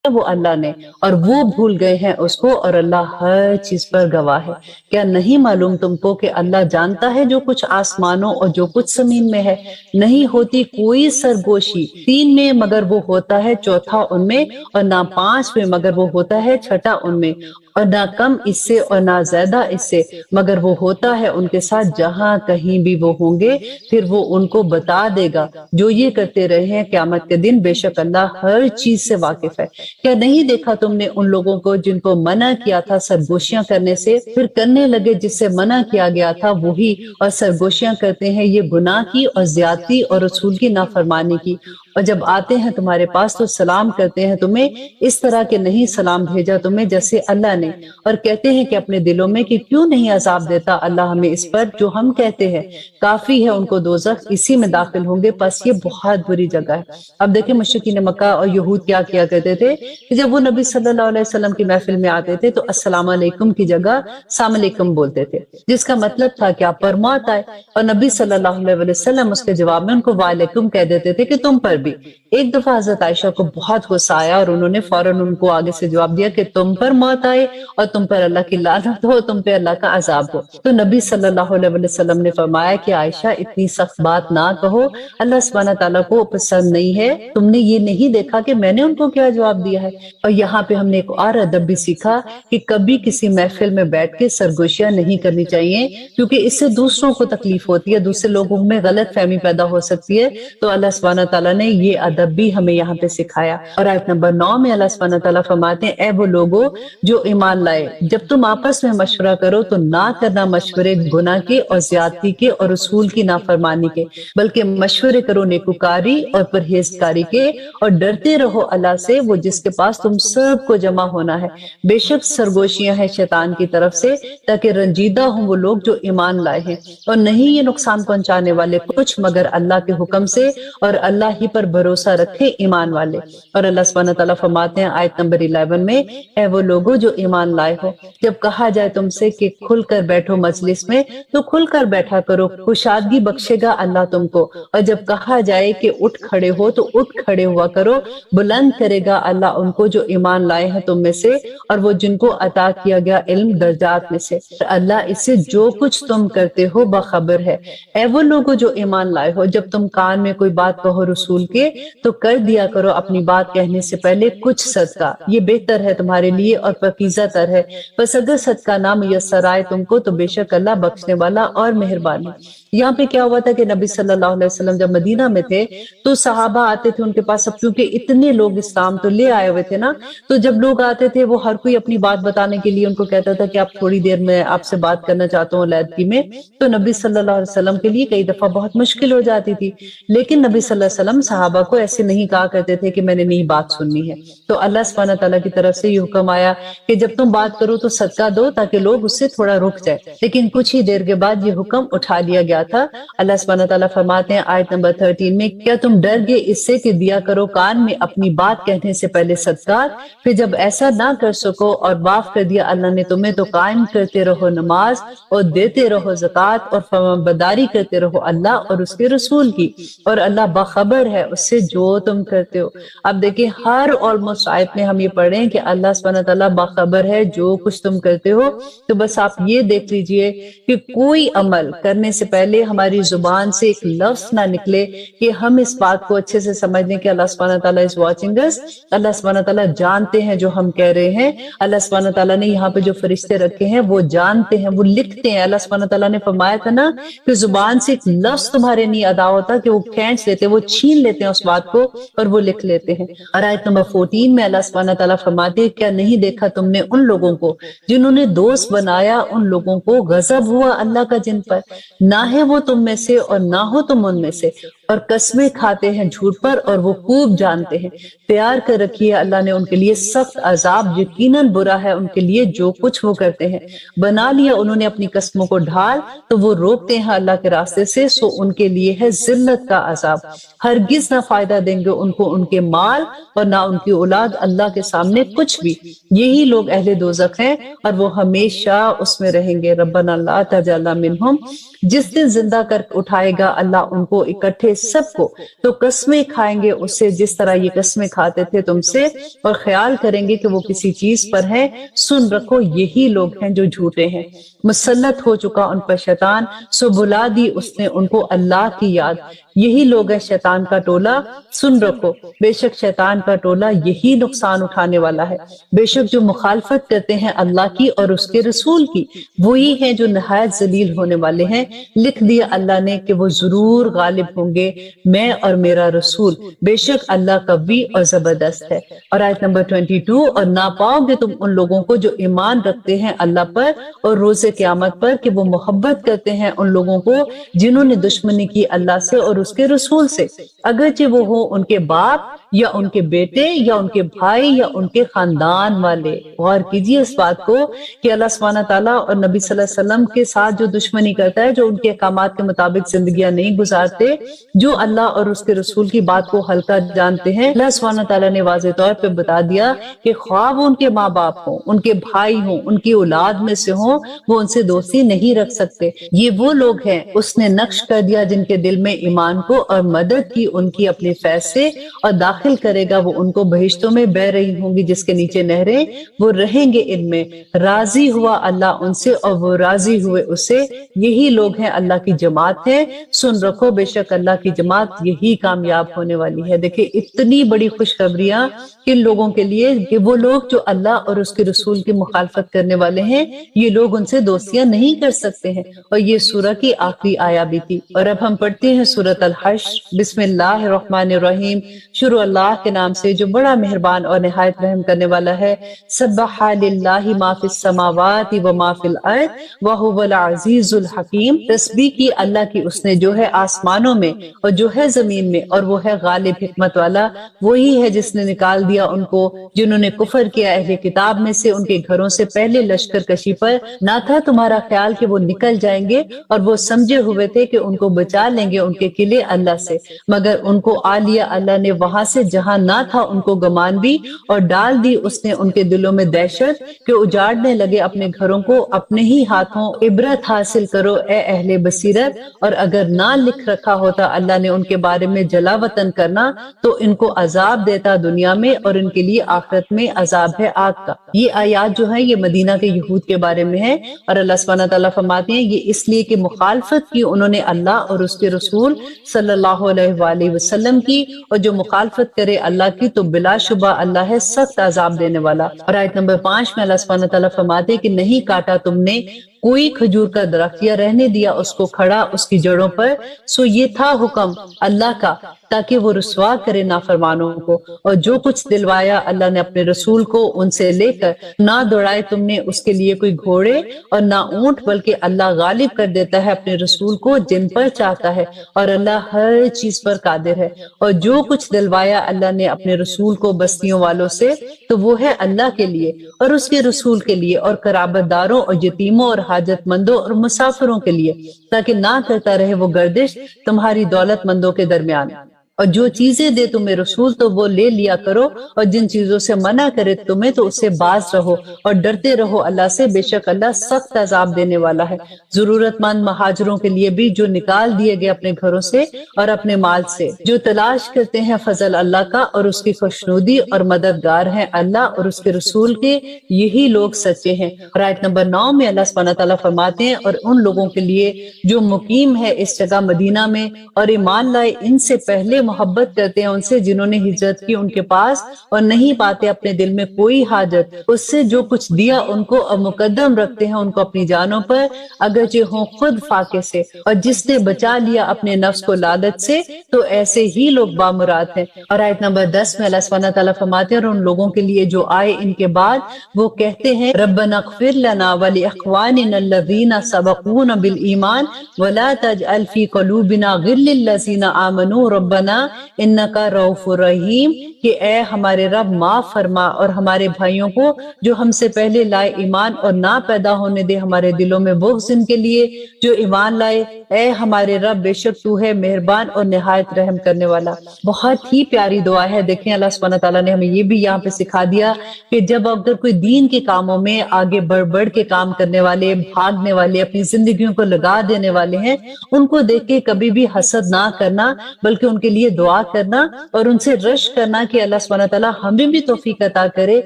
وہ اللہ نے، اور وہ بھول گئے ہیں اس کو، اور اللہ ہر چیز پر گواہ ہے۔ کیا نہیں معلوم تم کو کہ اللہ جانتا ہے جو کچھ آسمانوں اور جو کچھ زمین میں ہے؟ نہیں ہوتی کوئی سرگوشی تین میں مگر وہ ہوتا ہے چوتھا ان میں، اور نہ پانچ میں مگر وہ ہوتا ہے چھٹا ان میں، اور نہ کم اس سے اور نہ زیادہ اس سے، مگر وہ ہوتا ہے ان کے ساتھ جہاں کہیں بھی وہ ہوں گے، پھر وہ ان کو بتا دے گا جو یہ کرتے رہے ہیں قیامت کے دن۔ بے شک اللہ ہر چیز سے واقف ہے۔ کیا نہیں دیکھا تم نے ان لوگوں کو جن کو منع کیا تھا سرگوشیاں کرنے سے، پھر کرنے لگے جس سے منع کیا گیا تھا وہی، اور سرگوشیاں کرتے ہیں یہ گناہ کی اور زیادتی اور رسول کی نافرمانی کی، اور جب آتے ہیں تمہارے پاس تو سلام کرتے ہیں تمہیں، اس طرح کہ نہیں سلام بھیجا تمہیں جیسے اللہ نے، اور کہتے ہیں کہ اپنے دلوں میں کہ کیوں نہیں عذاب دیتا اللہ ہمیں اس پر جو ہم کہتے ہیں، کافی ہے ان کو دوزخ، اسی میں داخل ہوں گے، پس یہ بہت بری جگہ ہے۔ اب دیکھیں مشرکین مکہ اور یہود کیا کیا کرتے تھے کہ جب وہ نبی صلی اللہ علیہ وسلم کی محفل میں آتے تھے تو السلام علیکم کی جگہ السلام علیکم بولتے تھے، جس کا مطلب تھا کہ آپ پر موت آئے، اور نبی صلی اللہ علیہ وسلم اس کے جواب میں ان کو وعلیکم کہہ دیتے تھے کہ تم پر بھی۔ ایک دفعہ حضرت عائشہ کو بہت غصہ آیا اور انہوں نے فوراً ان کو آگے سے جواب دیا کہ تم پر موت آئے اور تم پر اللہ کی لعنت ہو، تم پہ اللہ کا عذاب ہو۔ تو نبی صلی اللہ علیہ وسلم نے فرمایا کہ عائشہ اتنی سخت بات نہ کہو، اللہ سبحانہ تعالیٰ کو پسند نہیں ہے، تم نے یہ نہیں دیکھا کہ میں نے ان کو کیا جواب دیا ہے۔ اور یہاں پہ ہم نے ایک اور ادب بھی سیکھا کہ کبھی کسی محفل میں بیٹھ کے سرگوشیاں نہیں کرنی چاہیے، کیونکہ اس سے دوسروں کو تکلیف ہوتی ہے، دوسرے لوگوں میں غلط فہمی پیدا ہو سکتی ہے۔ تو اللہ سبحانہ تعالیٰ نے یہ ادب بھی ہمیں یہاں پہ سکھایا۔ اور آیت نمبر 9 میں اللہ سبحانہ تعالیٰ فرماتے ہیں، اے وہ لوگو جو ایمان لائے، جب تم آپس میں مشورہ کرو تو نہ کرنا مشورے گناہ کے اور زیادتی کے اور رسول کی نافرمانی کے، بلکہ مشورے کرو نیکوکاری اور پرہیزکاری کے، اور ڈرتے رہو اللہ سے، وہ جس کے پاس تم سب کو جمع ہونا ہے۔ بے شک سرگوشیاں ہیں شیطان کی طرف سے تاکہ رنجیدہ ہوں وہ لوگ جو ایمان لائے ہیں، اور نہیں یہ نقصان پہنچانے والے کچھ مگر اللہ کے حکم سے، اور اللہ ہی پر بھروسہ رکھے ایمان والے۔ اور اللہ سبحانہ تعالیٰ فرماتے ہیں آیت نمبر 11 میں، اے وہ لوگو جو ایمان لائے ہو، جب کہا جائے تم سے کہ کھل کر بیٹھو مجلس میں تو کھل کر بیٹھا کرو، کشادگی بخشے گا اللہ تم کو، اور جب کہا جائے کہ اٹھ کھڑے ہو تو اٹھ کھڑے ہوا کرو، بلند کرے گا اللہ ان کو جو ایمان لائے ہیں تم میں سے، اور وہ جن کو عطا کیا گیا علم درجات میں سے، اللہ اس سے جو کچھ تم کرتے ہو باخبر ہے۔ اے وہ لوگو جو ایمان لائے ہو، جب تم کان میں کوئی بات کہو رسول کے تو کر دیا کرو اپنی بات کہنے سے پہلے کچھ صدقہ، یہ بہتر ہے تمہارے لیے اور پاکیزہ تر ہے، بس اگر صدقہ نہ میسر آئے تم کو تو بے شک اللہ بخشنے والا اور مہربان ہے۔ یہاں پہ کیا ہوا تھا کہ نبی صلی اللہ علیہ وسلم جب مدینہ میں تھے تو صحابہ آتے تھے ان کے پاس، اب کیونکہ اتنے لوگ اسلام تو لے آئے ہوئے تھے نا، تو جب لوگ آتے تھے وہ ہر کوئی اپنی بات بتانے کے لیے ان کو کہتا تھا کہ آپ تھوڑی دیر میں آپ سے بات کرنا چاہتا ہوں علیحدگی میں، تو نبی صلی اللہ علیہ وسلم کے لیے کئی دفعہ بہت مشکل ہو جاتی تھی، لیکن نبی صلی اللہ علیہ وسلم صحابہ کو ایسے نہیں کہا کرتے تھے کہ میں نے نہیں بات سننی ہے۔ تو اللہ سبحانہ تعالیٰ کی طرف سے یہ حکم آیا کہ جب تم بات کرو تو صدقہ دو تاکہ لوگ اس سے تھوڑا رک جائے، لیکن کچھ ہی دیر کے بعد یہ حکم اٹھا لیا گیا تھا۔ اللہ سبحانہ تعالیٰ فرماتے ہیں آیت نمبر 13 میں، کیا تم ڈر گئے اس سے کہ دیا کرو کان میں اپنی بات کہنے سے پہلے صدقات، پھر جب ایسا نہ کر سکو اور معاف کر دیا اللہ نے تمہیں تو قائم کرتے رہو نماز اور دیتے رہو زکوٰۃ اور فرمانبرداری کرتے رہو اللہ اور اس کے رسول کی، اور اللہ باخبر ہے اس سے جو تم کرتے ہو۔ اب دیکھیں ہر آلموسٹ آیت میں ہم یہ پڑھ رہے ہیں کہ اللہ سبحانہ تعالیٰ باخبر ہے جو کچھ تم کرتے ہو۔ تو بس آپ یہ دیکھ لیجئے کہ کوئی عمل کرنے سے پہلے ہماری زبان سے ایک لفظ نہ نکلے کہ ہم اس بات کو اچھے سے سمجھ لیں کہ اللہ سبحانہ تعالیٰ is watching us، اللہ سبحانہ تعالیٰ جانتے ہیں جو ہم کہہ رہے ہیں، اللہ سبحانہ تعالیٰ نے یہاں پہ جو فرشتے رکھے ہیں وہ جانتے ہیں، وہ لکھتے ہیں۔ اللہ سبحانہ تعالیٰ نے فرمایا تھا نا کہ زبان سے ایک لفظ تمہارے نہیں ادا ہوتا کہ وہ کھینچ لیتے، وہ چھین لیتے ہیں اس بات کو اور وہ لکھ لیتے ہیں۔ اور آیت نمبر 14 میں اللہ سبحانہ تعالیٰ فرماتے ہیں، کیا نہیں دیکھا تم نے ان لوگوں کو جنہوں نے دوست بنایا ان لوگوں کو غضب ہوا اللہ کا جن پر، نہ ہے وہ تم میں سے اور نہ ہو تم ان میں سے، اور قسمیں کھاتے ہیں جھوٹ پر اور وہ خوب جانتے ہیں، تیار کر رکھی ہے اللہ نے ان کے لیے سخت عذاب، یقیناً برا ہے ان کے لیے جو کچھ وہ کرتے ہیں۔ بنا لیا انہوں نے اپنی قسموں کو ڈھال تو وہ روکتے ہیں اللہ کے راستے سے، سو ان کے لیے ہے ذلت کا عذاب، ہرگز نہ فائدہ دیں گے ان کو ان کے مال اور نہ ان کی اولاد اللہ کے سامنے کچھ بھی، یہی لوگ اہل دوزخ ہیں اور وہ ہمیشہ اس میں رہیں گے۔ ربنا لا تجعلنا منہم، जिस दिन जिंदा कर उठाएगा अल्लाह उनको इकट्ठे सबको, तो कस्में खाएंगे उससे जिस तरह ये कस्में खाते थे तुमसे, और ख्याल करेंगे कि वो किसी चीज पर है। सुन रखो यही लोग हैं जो झूठे हैं। मुसल्लत हो चुका उन पर शैतान, सो बुला दी उसने उनको अल्लाह की याद। यही लोग है शैतान का टोला, सुन रखो बेशक शैतान का टोला यही नुकसान उठाने वाला है। बेशक जो मुखालफत करते हैं अल्लाह की और उसके रसूल की, वही हैं जो नहायत जलील होने वाले हैं। लिख दिया अल्लाह ने कि वो जरूर गालिब होंगे, मैं और मेरा रसूल, बेशक अल्लाह कवी और जबरदस्त है। और आयत नंबर 22, और ना पाओगे तुम उन लोगों को जो ईमान रखते हैं अल्लाह पर और रोजे क़यामत पर, कि वो मोहब्बत करते हैं उन लोगों को जिन्होंने दुश्मनी की अल्लाह से और उसके रसूल से, अगरचे वो हो उनके बाप या उनके बेटे या उनके भाई या उनके खानदान वाले। गौर कीजिए इस बात को कि अल्लाह सुब्हानहू तआला और नबी सल्लल्लाहु अलैहि वसल्लम के साथ जो दुश्मनी करता है, जो उनके अहकामात के मुताबिक जिंदगियां नहीं गुजारते, जो अल्लाह और उसके रसूल की बात को हल्का जानते हैं, अल्लाह सुब्हानहू तआला ने वाज़ेह तौर पे बता दिया कि ख्वाब उनके माँ बाप हो, उनके भाई हो, उनकी औलाद में से हो, वो उनसे दोस्ती नहीं रख सकते। ये वो लोग हैं उसने नक्श कर दिया जिनके दिल में ईमान को, और मदद की उनकी अपने फैसले, और दाखिल करेगा वो उनको बहिश्तों में बह रही होंगी जिसके नीचे नहरें, वो रहेंगे इनमें। राजी हुआ अल्लाह उनसे और वो राजी हुए उससे, यही लोग हैं अल्लाह की जमात है। सुन रखो बेशक अल्लाह की जमात यही कामयाब होने वाली है। देखिए इतनी बड़ी खुशखबरियां किन लोगों के लिए, कि वो लोग जो अल्लाह और उसके रसूल की मुखालफत करने वाले हैं, ये लोग उनसे दोस्तियां नहीं कर सकते हैं। और ये सूरह की आखिरी आया भी थी। और अब हम पढ़ते हैं सूरत अल हश्र। बिस्मिल्लाहिर्रहमानिर्रहीम, शुरू अल्लाह के नाम से जो बड़ा मेहरबान और निहायत रहम करने वाला है। सब्बहा लिल्लाहि मा फिस समावाति व मा फिल अर्द व हुवल अजीजुल हकीम, तस्बीह की अल्लाह की उसने जो है आसमानों में और जो है जमीन में, और वो है गालिब हिकमत वाला। वही है जिसने निकाल दिया उनको जिन्होंने कुफर किया अहले किताब में से उनके घरों से पहले लश्कर कशी पर। ना था तुम्हारा ख्याल कि वो निकल जाएंगे, और वो समझे हुए थे कि उनको बचा लेंगे उनके किले अल्लाह से, मगर उनको आ लिया अल्लाह ने वहां से जहां ना था उनको गमान भी, और डाल दी उसने उनके दिलों में दहशत कि उजाड़ने लगे अपने घरों को अपने ही हाथों। इबरत हासिल करो ए अहले बसीरत, और अगर ना लिख रखा होता अल्लाह ने उनके बारे में जलावतन करना, तो इनको अजाब देता दुनिया में, और इनके लिए आखिरत में अजाब है आग का। ये आयात जो है ये मदीना के यहूद के बारे में है, और अल्लाह सुब्हानहू तआला फरमाते हैं ये इसलिए कि मुखालफत की उन्होंने अल्लाह और उसके रसूल सल्लल्लाहु अलैहि वसल्लम की, और जो मुखालफत करे अल्लाह की तो बिलाशुबा अल्लाह है सख्त अजाब देने वाला। और आयत नंबर 5 में अल्लाह सुब्हानहू तआला फरमाते हैं कि नहीं काटा तुमने कोई खजूर का दरख्त या रहने दिया उसको खड़ा उसकी जड़ों पर, सो ये था हुक्म अल्लाह का ताकि वो रुसवा करे नाफरमानों को। और जो कुछ दिलवाया अल्लाह ने अपने रसूल को उनसे लेकर, ना दौड़ाए तुमने उसके लिए कोई घोड़े और ना ऊंट, बल्कि अल्लाह गालिब कर देता है अपने रसूल को जिन पर चाहता है, और अल्लाह हर चीज पर कादिर है। और जो कुछ दिलवाया अल्लाह ने अपने रसूल को बस्तियों वालों से, तो वो है अल्लाह के लिए और उसके रसूल के लिए, और कराबतदारों और यतीमों और हाजतमंदों और मुसाफिरों के लिए, ताकि ना करता रहे वो गर्दिश तुम्हारी दौलतमंदों के दरमियान। और जो चीजें दे तुम्हें रसूल तो वो ले लिया करो, और जिन चीजों से मना करे तुम्हें तो उससे बाज रहो, और डरते रहो अल्लाह से, बेशक अल्लाह सख्त अजाब देने वाला है। जरूरतमंद महाजरों के लिए भी जो निकाल दिए गए अपने घरों से और अपने माल से, जो तलाश करते हैं फजल अल्लाह का और उसकी खुशनुदी, और मददगार हैं अल्लाह और उसके रसूल के, यही लोग सच्चे हैं। और आयत नंबर 9 में अल्लाह सुब्हानहू तआला फरमाते हैं और उन लोगों के लिए जो मुकीम है इस जगह मदीना में और ईमान लाए, इनसे पहले मोहब्बत करते हैं उनसे जिन्होंने हिजरत की उनके पास, और नहीं पाते अपने दिल में कोई हाजत उससे जो कुछ दिया उनको, और मुकद्दम रखते हैं उनको अपनी जानों पर अगरचे हों खुद फाके से। और जिसने बचा लिया अपने नफ्स को लालच से, तो ऐसे ही लोग बामुराद हैं। और आयत नंबर 10 में अल्लाह सुब्हानहू तआला फरमाते हैं और उन लोगों के लिए जो आए इनके बाद, वो कहते हैं रब्बना अग़फिर लना व लिइख्वानिना अल्लज़ीना सबक़ूना बिल ईमान वला तजअल फी क़ुलूबिना गिल्लिल लज़ीना आमनू रब्बना इन्नका रऊफुर रहीम, कि ए हमारे रब माफ फरमा और हमारे भाइयों को जो हमसे पहले लाए ईमान और ना पैदा होने दे हमारे दिलों में बुग़्ज़ इनके लिए जो ईमान लाए। ए हमारे रब बेशक तू है मेहरबान और निहायत रहम करने वाला। बहुत ही प्यारी दुआ है। देखें अल्लाह सुब्हानहू व तआला ने हमें ये भी यहाँ पे सिखा दिया कि जब अगर कोई दीन के कामों में आगे बढ़ बढ़ के काम करने वाले, भागने वाले, अपनी जिंदगियों को लगा देने वाले हैं, उनको देख के कभी भी हसद ना करना, बल्कि उनके लिए दुआ करना और उनसे रश करना कि अल्लाह सुब्हानहू व तआला हमें भी तौफीक अता करे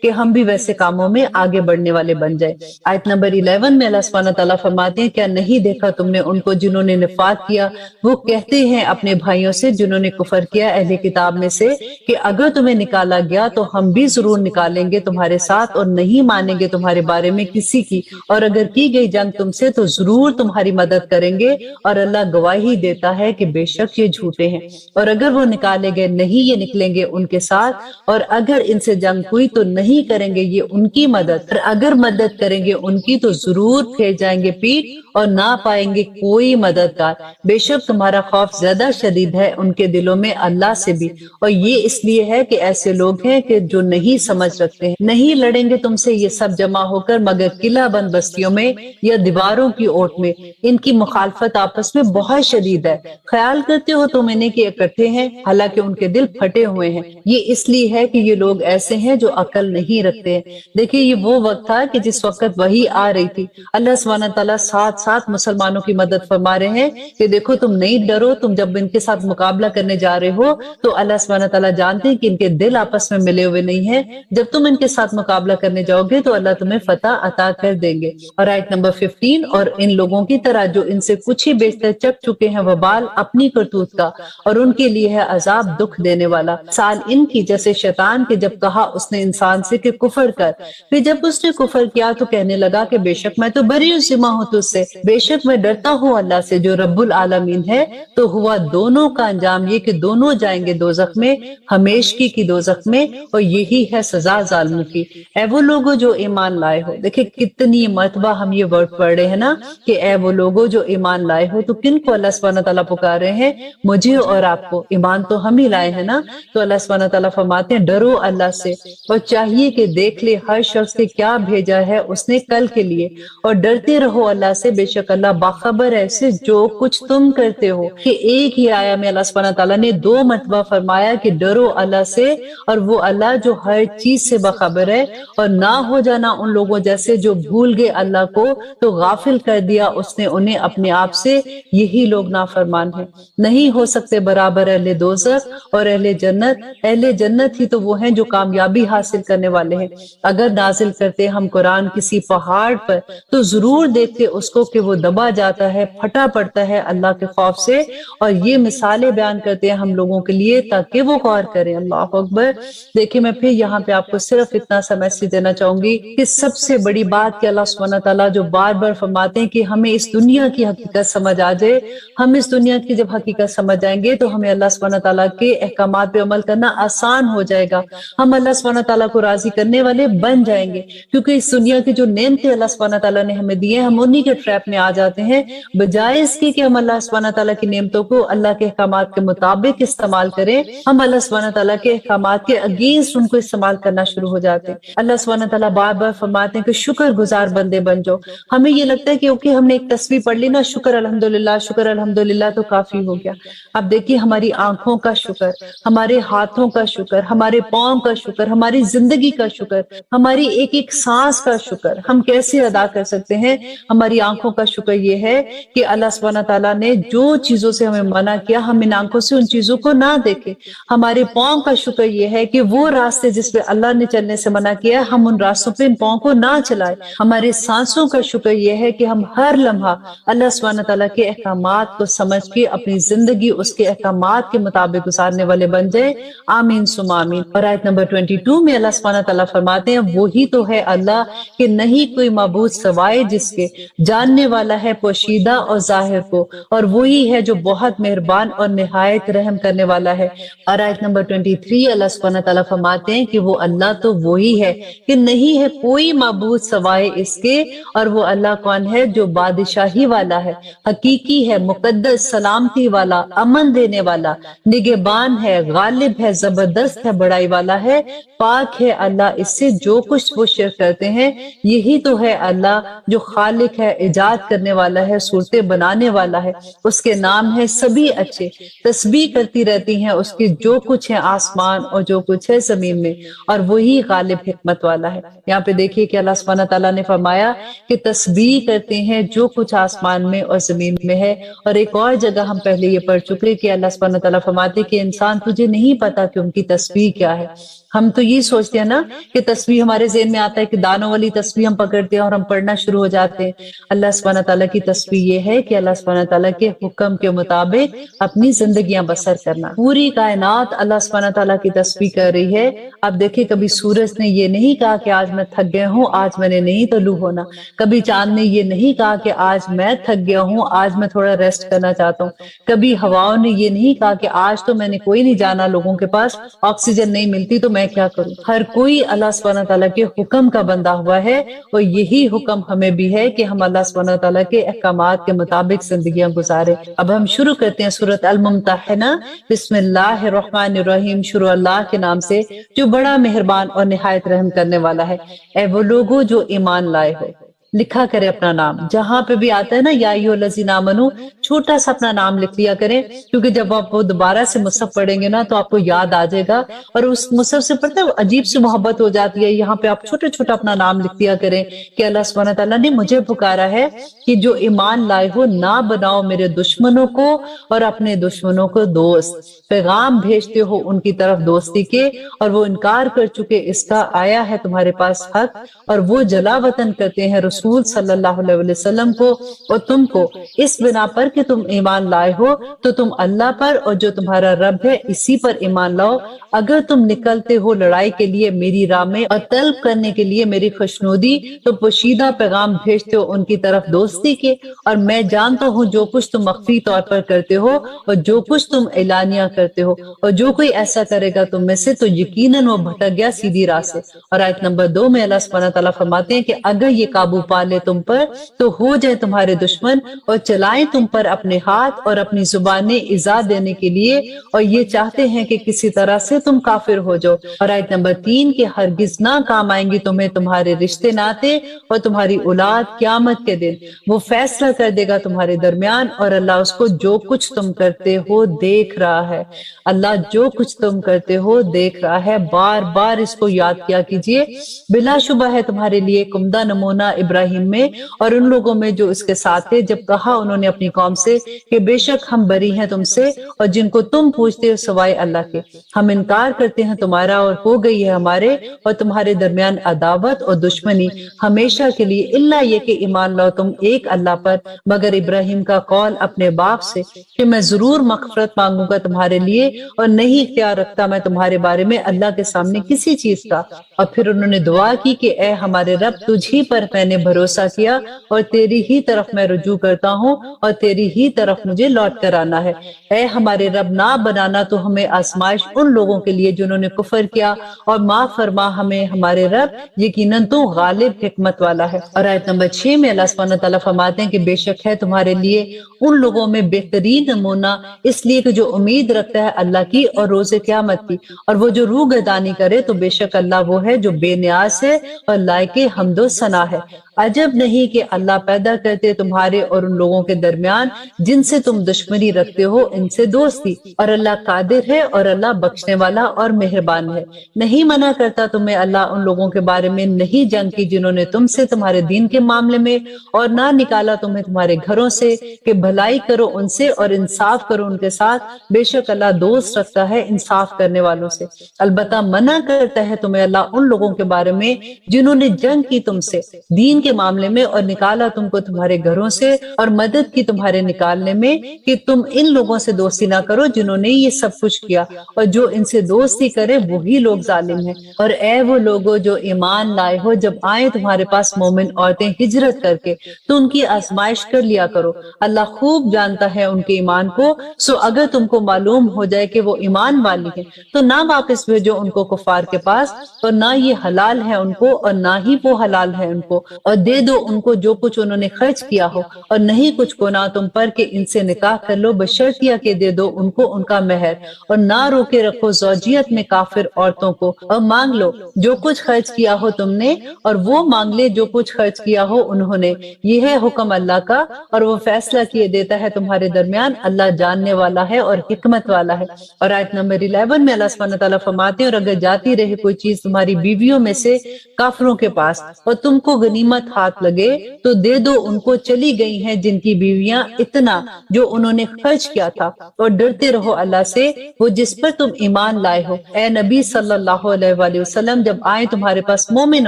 कि हम भी वैसे कामों में आगे बढ़ने वाले बन जाए। आयत नंबर 11 में अल्लाह सुब्हानहू व तआला फरमाते हैं, क्या नहीं देखा तुमने उनको जिन्होंने निफाक किया, वो कहते हैं अपने भाइयों से जिन्होंने कुफर किया अहले किताब में से कि अगर तुम्हें निकाला गया तो हम भी जरूर निकालेंगे तुम्हारे साथ और नहीं मानेंगे तुम्हारे बारे में किसी की, और अगर की गई जंग तुमसे तो जरूर तुम्हारी मदद करेंगे और अल्लाह गवाही देता है कि बेशक ये झूठे हैं। और अगर वो निकाले गए नहीं ये निकलेंगे उनके साथ, और अगर इनसे जंग हुई तो नहीं करेंगे ये उनकी मदद, और अगर मदद करेंगे उनकी तो जरूर फेर जाएंगे पीठ और ना पाएंगे कोई मददगार। बेशक तुम्हारा खौफ ज्यादा शदीद है उनके दिलों में अल्लाह से भी, और ये इसलिए है कि ऐसे लोग हैं कि जो नहीं समझ रखते हैं। नहीं लड़ेंगे तुमसे ये सब जमा होकर मगर किला बंद बस्तियों में या दीवारों की ओट में। इनकी मुखालफत आपस में बहुत शदीद है। ख्याल करते हो तुम इन्हें कि इकट्ठे हैं, हालांकि उनके दिल फटे हुए हैं। ये इसलिए है कि ये लोग ऐसे हैं जो अकल नहीं रखते हैं। देखिए ये वो वक्त था कि जिस वक्त वही आ रही थी। अल्लाह सुब्हानहू व तआला साथ साथ मुसलमानों की मदद फरमा रहे हैं कि देखो तुम नहीं डरो, तुम जब इनके साथ मुकाबला करने जा रहे हो तो अल्लाह सुब्हानहू व तआला जानते हैं कि इनके दिल आपस में मिले हुए नहीं है। जब तुम इनके साथ मुकाबला करने जाओगे तो अल्लाह तुम्हें फतह अता कर देंगे। और आयत नंबर 15, और इन लोगों की तरह जो इनसे कुछ ही बेशतर चक चुके हैं वबाल अपनी करतूत का, और उनके लिए है अजाब दुख देने वाला। साल इनकी जैसे शैतान के जब कहा उसने इंसान से कि कुफर कर, फिर जब उसने कुफर किया तो कहने लगा कि बेशक मैं तो बरी जिम्मा हूं तुझसे, बेशक मैं डरता हूं अल्लाह से जो रब्बुल आलमीन है। तो हुआ दोनों का अंजाम ये कि दोनों जाएंगे दोजख में, हमेशगी की दोजख में, और यही है सजा जालिमों की। ऐ वो लोगो जो ईमान लाए हो, देखिए कितनी मर्तबा हम ये वर्ड पढ़ रहे हैं ना कि ऐ वो लोगो जो ईमान लाए हो। तो किन को अल्लाह सुब्हानहू व तआला पुकार रहे हैं? मुझे और आपको। ईमान तो हम ही लाए हैं ना। तो अल्लाह सुब्हानहू व तआला फरमाते हैं डरो अल्लाह से, और चाहिए कि देख ले हर शख्स से क्या भेजा है उसने कल के लिए, और डरते रहो अल्लाह से, बेशक अल्लाह बाखबर है से जो कुछ तुम करते हो। कि एक ही आया में अल्लाह सुब्हानहू व तआला ने 2 मरतबा फरमाया कि डरो अल्लाह से, और वो अल्लाह जो हर चीज से बाखबर है। और ना हो जाना उन लोगों जैसे जो भूल गए अल्लाह को तो गाफिल कर दिया उसने उन्हें अपने आप से। यही लोग नाफरमान हैं। नहीं हो सकते बराबर अहले दोज़ख और अहले जन्नत। अहले जन्नत ही तो वो हैं जो कामयाबी हासिल करने वाले हैं। अगर नाजिल करते हम कुरान किसी पहाड़ पर तो जरूर देखते उसको कि वो दबा जाता है, फटा पड़ता है अल्लाह के खौफ से। और ये मिसालें बयान करते हैं हम लोगों के लिए ताकि वो गौर करें। अल्लाह अकबर। देखिए मैं फिर यहाँ पे आपको सिर्फ इतना सा मैसेज देना चाहूंगी कि सबसे बड़ी बात कि अल्लाह सुब्हानहू व तआला जो बार बार फरमाते हैं कि हमें इस दुनिया की हकीकत समझ आ जाए। हम इस दुनिया की जब हकीकत समझ जाएंगे तो हमें अल्लाह सुब्हानहू व तआला के अहकामात पे अमल करना आसान हो जाएगा। हम अल्लाह सुब्हानहू व तआला को राजी करने वाले बन जाएंगे, क्योंकि इस दुनिया की जो नेमतें अल्लाह सुब्हानहू व तआला ने हमें दी है हम उन्हीं के ट्रैप में आ जाते हैं, बजाय इसके कि हम अल्लाह सुब्हानहू व तआला की नेमतों को अल्लाह के अहकामात के मुताबिक इस्तेमाल करें। हम अल्लाह सुब्हानहू व तआला के अहकामात के अगेंस्ट उनको इस्तेमाल करना शुरू हो जाते हैं। अल्लाह सुब्हानहू व तआला बार बार फरमाते हैं कि शुक्र गुजार बंदे बन जाओ। हमें ये लगता है कि ओके हमने एक तस्बीह पढ़ ली ना, शुक्र अल्हम्दुलिल्लाह तो काफी हो गया। अब देखिए हमारी आंखों का शुक्र, हमारे हाथों का शुक्र, हमारे पांव का शुक्र, हमारी जिंदगी का शुक्र, हमारी एक एक सांस का शुक्र हम कैसे अदा कर सकते हैं? हमारी आंखों का शुक्र ये है कि अल्लाह सुब्हानहू व तआला ने जो चीजों से हमें मना किया हम इन आंखों से उन चीजों को ना देखें। हमारे पांव का शुक्र ये है कि वो रास्ते जिस पे अल्लाह ने चलने से मना किया हम उन रास्तों पे इन पांव को ना चलाए। हमारे सांसों का शुक्र ये है कि हम हर लम्हा अल्लाह सुब्हानहू व तआला के अहकामात को समझ के अपनी जिंदगी उसके अहकामात के मुताबिक गुजारने वाले बन जाए। आमीन सुम आमीन। और आयत नंबर 22 में अल्लाह सुब्हानहू व तआला फरमाते हैं वही तो है अल्लाह कि नहीं कोई माबूद सवाए जिसके, जानने वाला है पोशीदा और जाहिर को, और वही है जो बहुत मेहरबान और निहायत रहम करने वाला है। और आयत नंबर 23 अल्लाह सुब्हानहू व तआला फरमाते हैं कि वो अल्लाह तो वही है कि नहीं है कोई माबूद सवाए इसके, और वो अल्लाह कौन है जो बादशाही वाला है, हकीकी है, मुकद्दस, सलामती वाला, अमन देने वाला, निगहबान है, गालिब है, जबरदस्त है, बड़ाई वाला है, पाक है अल्लाह इससे जो कुछ वो शिर्क करते हैं। यही तो है अल्लाह जो खालिक है, इजाद करने वाला है, सूरतें बनाने वाला है। उसके नाम है सभी अच्छे, तस्बीह करती रहती हैं उसकी जो कुछ है आसमान और जो कुछ है जमीन में, और वही गालिब हिकमत वाला है। यहाँ पे देखिए कि अल्लाह सुब्हानहू तआला ने फरमाया कि तस्बीह करते हैं जो कुछ आसमान में और जमीन में है। और एक और जगह हम पहले ये पढ़ चुके कि अल्लाह सुब्हानहू तआला फरमाते कि इंसान तुझे नहीं पता कि उनकी तस्बीह क्या है। हम तो ये सोचते हैं ना कि तस्बीह, हमारे ज़हन में आता है कि दानों वाली तस्बीह हम पकड़ते हैं और हम पढ़ना शुरू हो जाते हैं। अल्लाह सुब्हानहू तआला की तस्बीह ये है कि अल्लाह सुब्हानहू तआला के हुक्म के मुताबिक अपनी जिंदगियां बसर करना। पूरी कायनात अल्लाह सुब्हानहू तआला की तस्बीह कर रही है। अब देखिए, कभी सूरज ने ये नहीं कहा कि आज मैं थक गया हूँ, आज मैंने नहीं तलू होना। कभी चांद ने ये नहीं कहा कि आज मैं थक गया हूँ, आज मैं थोड़ा रेस्ट करना चाहता हूँ। कभी हवाओं ने ये नहीं कहा कि आज तो मैंने कोई नहीं जाना, लोगों के पास ऑक्सीजन नहीं मिलती तो मैं क्या करूं। हर कोई अल्लाह सुब्हानहू तआला के हुक्म का बंदा हुआ है, और यही हुक्म हमें भी है कि हम अल्लाह सुब्हानहू तआला के अहकामात के मुताबिक जिंदगियां गुजारे। अब हम शुरू करते हैं सूरत अल मुम्तहिना। बिस्मिल्लाहिर्रहमानिर्रहीम, शुरू अल्लाह के नाम से जो बड़ा मेहरबान और निहायत रहम करने वाला है। ऐ वो लोगो जो ईमान लाए हो, लिखा करे अपना नाम। जहां पे भी आता है ना या अय्युहल्लज़ीना आमनू, छोटा सा अपना नाम लिख लिया करें, क्योंकि जब आप वो दोबारा से मुसहफ पढ़ेंगे ना तो आपको याद आ जाएगा, और उस मुसहफ से पढ़ते हैं अजीब सी मोहब्बत हो जाती है। यहाँ पे आप छोटा छोटा अपना नाम लिख दिया करें कि अल्लाह सुब्हानहू तआला ने मुझे पुकारा है कि जो ईमान लाए हो, ना बनाओ मेरे दुश्मनों को और अपने दुश्मनों को दोस्त। पैगाम भेजते हो उनकी तरफ दोस्ती के, और वो इनकार कर चुके इसका, आया है तुम्हारे पास हक, और वो जला वतन करते हैं रसूल सल्लल्लाहु अलैहि वसल्लम को और तुमको, इस बिना पर कि तुम ईमान लाए हो तो तुम अल्लाह पर और जो तुम्हारा रब है इसी पर ईमान लाओ। अगर तुम निकलते हो लड़ाई के लिए मेरी राह में और तलब करने के लिए मेरी खुशनुदी, तो पोशीदा पैगाम भेजते हो उनकी तरफ दोस्ती के, और मैं जानता हूँ जो कुछ तुम मख्फी तौर पर करते हो और जो कुछ तुम एलानिया करते हो। और जो कोई ऐसा करेगा तुम में से तो यकीनन वो भटक गया सीधी राह से। और आयत नंबर 2 में अल्लाह सुब्हानहू तआला फरमाते हैं कि अगर ये काबू पा ले तुम पर तो हो जाए तुम्हारे दुश्मन और चलाएं तुम पर अपने हाथ और अपनी जुबानें इजा देने के लिए, और ये चाहते हैं कि किसी तरह से तुम काफिर हो जाओ। और आयत नंबर 3 के हरगिज ना काम आएंगी तुम्हें तुम्हारे रिश्ते नाते और तुम्हारी औलाद, क़यामत के दिन वो फैसला कर देगा तुम्हारे दरमियान, और अल्लाह उसको जो कुछ तुम करते हो देख रहा है। अल्लाह जो कुछ तुम करते हो देख रहा है। बार बार इसको याद किया कीजिए। बिलाशुबा है तुम्हारे लिए कुमदा नमूना इब्राहिम में और उन लोगों में जो इसके साथ थे, जब कहा उन्होंने अपनी कौम से कि बेशक हम बरी हैं तुमसे और जिनको तुम पूछते हो सवाए अल्लाह के, हम इनकार करते हैं तुम्हारा और हो गई है हमारे और तुम्हारे दरमियान अदावत और दुश्मनी हमेशा के लिए, इल्ला ये कि ईमान लाओ तुम एक अल्लाह पर। मगर इब्राहिम का कौल अपने बाप से कि मैं जरूर मगफरत मांगूंगा तुम्हारे लिए और नहीं इख्तियार रखता मैं तुम्हारे बारे में अल्लाह के सामने किसी चीज का। और फिर उन्होंने दुआ की कि ए हमारे रब, तुझी पर मैंने भरोसा किया और तेरी ही तरफ मैं रुजू करता हूँ और तेरी ही तरफ मुझे लौट कर आना है। ए हमारे रब, ना बनाना तो हमें आजमाइश उन लोगों के लिए जिन्होंने कुफर किया, और माफ फरमा हमें हमारे रब, यकीनन तू गालिब हिकमत वाला है। और आयत नंबर 6 में अल्लाह सुब्हानहू तआला फरमाते हैं कि बेशक है तुम्हारे लिए उन लोगों में बेहतरीन नमूना इसलिए कि जो उम्मीद रखता है अल्लाह की और रोज़े क़यामत की, और वो जो रूह गर्दानी करे तो बेशक अल्लाह वो है जो बेनियाज है और लायके हम्दो सना है। अजब नहीं कि अल्लाह पैदा करते तुम्हारे और उन लोगों के दरमियान जिनसे तुम दुश्मनी रखते हो इनसे दोस्ती, और अल्लाह कादिर है और अल्लाह बख्शने वाला और मेहरबान है। नहीं मना करता तुम्हें अल्लाह उन लोगों के बारे में नहीं जंग की जिन्होंने तुमसे तुम्हारे दीन के मामले में, और ना निकाला तुम्हें तुम्हारे घरों से कि भलाई करो उनसे और इंसाफ करो उनके साथ। बेशक अल्लाह दोस्त रखता है इंसाफ करने वालों से। अलबत्ता मना करता है तुम्हें अल्लाह उन लोगों के बारे में जिन्होंने जंग की तुमसे दीन के मामले में और निकाला तुमको तुम्हारे घरों से और मदद की तुम्हारे निकालने में, कि तुम इन लोगों से दोस्ती ना करो जिन्होंने ये सब कुछ किया, और जो इनसे दोस्ती करे वही लोग जालिम हैं। और ए वो लोगो जो ईमान लाए हो, जब आए तुम्हारे पास मोमिन औरतें हिजरत करके तो उनकी आजमाइश कर लिया करो। अल्लाह खूब जानता है उनके ईमान को। सो अगर तुमको मालूम हो जाए कि वो ईमान वाली है तो ना वापस भेजो उनको कुफार के पास, और ना ये हलाल है उनको और ना ही वो हलाल है उनको, और دے دو ان کو جو کچھ انہوں نے خرچ کیا ہو، اور نہیں کچھ گناہ تم پر کہ ان سے نکاح کر لو، بشرطیہ کہ دے دو ان کو ان کا مہر، اور نہ روکے رکھو زوجیت میں کافر عورتوں کو، اور مانگ لو جو کچھ خرچ کیا ہو تم نے، اور وہ مانگ لے جو کچھ خرچ کیا ہو انہوں نے، یہ ہے حکم اللہ کا، اور وہ فیصلہ کیے دیتا ہے تمہارے درمیان، اللہ جاننے والا ہے اور حکمت والا ہے۔ اور آیت نمبر 11 میں اللہ سبحانہ تعالیٰ فرماتے ہیں، اور اگر جاتی رہے کوئی چیز تمہاری بیویوں میں سے کافروں کے پاس اور تم کو غنیمت ہاتھ لگے تو دے دو ان کو، چلی گئی ہیں جن کی بیویاں اتنا جو انہوں نے خرچ کیا تھا، اور ڈرتے رہو اللہ سے وہ جس پر تم ایمان لائے ہو۔ اے نبی صلی اللہ علیہ وآلہ وسلم، جب آئیں تمہارے پاس مومن